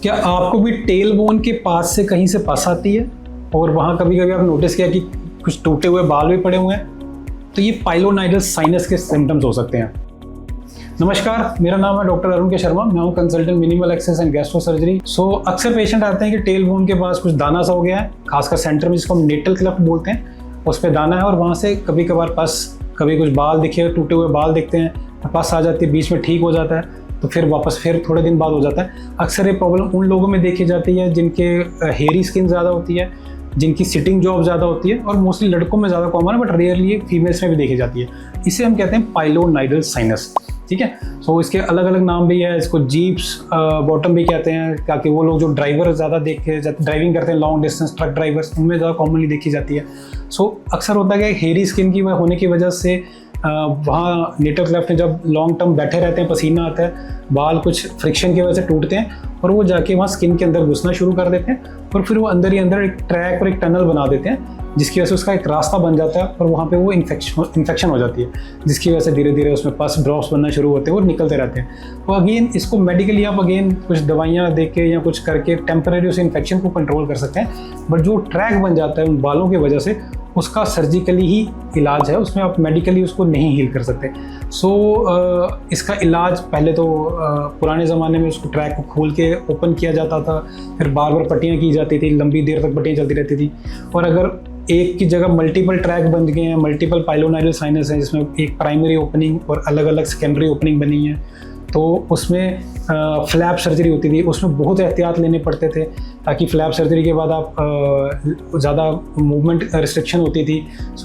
क्या आपको भी टेल बोन के पास से कहीं से पस आती है और वहाँ कभी कभी आप नोटिस किया कि कुछ टूटे हुए बाल भी पड़े हुए हैं? तो ये पाइलोनाइडल साइनस के सिम्टम्स हो सकते हैं। नमस्कार, मेरा नाम है डॉक्टर अरुण के शर्मा। मैं हूँ consultant minimal access and gastro surgery. अक्सर पेशेंट आते हैं कि टेल बोन के पास कुछ दाना सा हो गया है, खासकर सेंटर में जिसको हम नेटल क्लेफ्ट बोलते हैं, उस पर दाना है और वहाँ से कभी कभार पस, कभी कुछ बाल दिखे, टूटे हुए बाल दिखते हैं, पस आ जाती है, बीच में ठीक हो जाता है तो फिर वापस फिर थोड़े दिन बाद हो जाता है। अक्सर ये प्रॉब्लम उन लोगों में देखी जाती है जिनके हेयरी स्किन ज़्यादा होती है, जिनकी सिटिंग जॉब ज़्यादा होती है, और मोस्टली लड़कों में ज़्यादा कॉमन है बट रेयरली फीमेल्स में भी देखी जाती है। इसे हम कहते हैं पाइलोनाइडल साइनस। ठीक है, इसके अलग अलग नाम भी है। इसको जीप्स बॉटम भी कहते हैं, ताकि वो लोग जो ड्राइवर ज़्यादा ड्राइविंग करते हैं, लॉन्ग डिस्टेंस ट्रक ड्राइवर्स, उनमें ज़्यादा कॉमनली देखी जाती है। अक्सर होता है कि हेयरी स्किन की होने की वजह से वहाँ नेटल क्लेफ्ट में जब लॉन्ग टर्म बैठे रहते हैं, पसीना आता है, बाल कुछ फ्रिक्शन की वजह से टूटते हैं और वो जाके वहाँ स्किन के अंदर घुसना शुरू कर देते हैं और फिर वो अंदर ही अंदर एक ट्रैक और एक टनल बना देते हैं, जिसकी वजह से उसका एक रास्ता बन जाता है और वहाँ पे वो इन्फेक्शन हो जाती है, जिसकी वजह से धीरे धीरे उसमें पस ड्रॉप्स बनना शुरू होते हैं और निकलते रहते हैं। तो अगेन इसको मेडिकली आप कुछ दवाइयाँ दे के या कुछ करके टेम्परेरी उस इन्फेक्शन को कंट्रोल कर सकते हैं, बट जो ट्रैक बन जाता है उन बालों की वजह से उसका सर्जिकली ही इलाज है, उसमें आप मेडिकली उसको नहीं हील कर सकते। इसका इलाज पहले तो पुराने ज़माने में उसको ट्रैक को खोल के ओपन किया जाता था, फिर बार बार पट्टियाँ की जाती थी, लंबी देर तक पट्टियाँ चलती रहती थी। और अगर एक की जगह मल्टीपल ट्रैक बन गए हैं, मल्टीपल पाइलोनाइडल साइनस है जिसमें एक प्राइमरी ओपनिंग और अलग अलग सेकेंडरी ओपनिंग बनी है, तो उसमें फ्लैप सर्जरी होती थी। उसमें बहुत एहतियात लेने पड़ते थे ताकि फ्लैप सर्जरी के बाद आप ज़्यादा मूवमेंट रिस्ट्रिक्शन होती थी।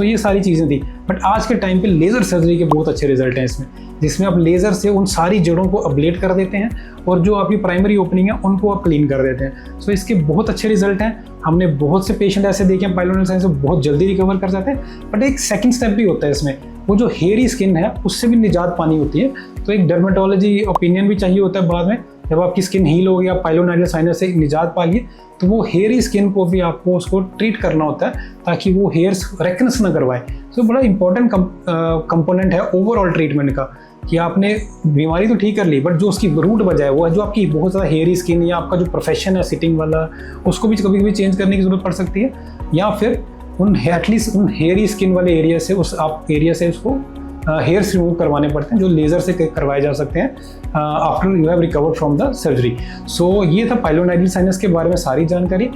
ये सारी चीज़ें थी। बट आज के टाइम पे लेज़र सर्जरी के बहुत अच्छे रिजल्ट हैं इसमें, जिसमें आप लेज़र से उन सारी जड़ों को अब्लेट कर देते हैं और जो आपकी प्राइमरी ओपनिंग है उनको आप क्लीन कर देते हैं। इसके बहुत अच्छे रिजल्ट हैं। हमने बहुत से पेशेंट ऐसे देखे हैं पाइलोनाइडल साइनस से बहुत जल्दी रिकवर कर जाते हैं। बट एक सेकेंड स्टेप भी होता है इसमें, वो जो हेयरी स्किन है उससे भी निजात पानी होती है। तो एक डर्मेटोलॉजी ओपिनियन भी चाहिए होता है बाद में, जब आपकी स्किन हील हो गई, आप पाइलोनाइडल साइनस से निजात पा लिए, तो वो हेयरी स्किन को भी आपको उसको ट्रीट करना होता है ताकि वो हेयर्स रेकनेस ना करवाए। बड़ा इंपॉर्टेंट कंपोनेंट है ओवरऑल ट्रीटमेंट का, कि आपने बीमारी तो ठीक कर ली बट जो उसकी रूट वजह है वो है जो आपकी बहुत ज़्यादा हेयरी स्किन, या आपका जो प्रोफेशन है सिटिंग वाला, उसको भी कभी कभी चेंज करने की ज़रूरत पड़ सकती है, या फिर एटलीस्ट उन हेयरी स्किन वाले एरिया से उसको हेयर्स रिमूव करवाने पड़ते हैं, जो लेज़र से करवाए जा सकते हैं after you have recovered from the surgery. ये था पाइलोनाइडल साइनस के बारे में सारी जानकारी।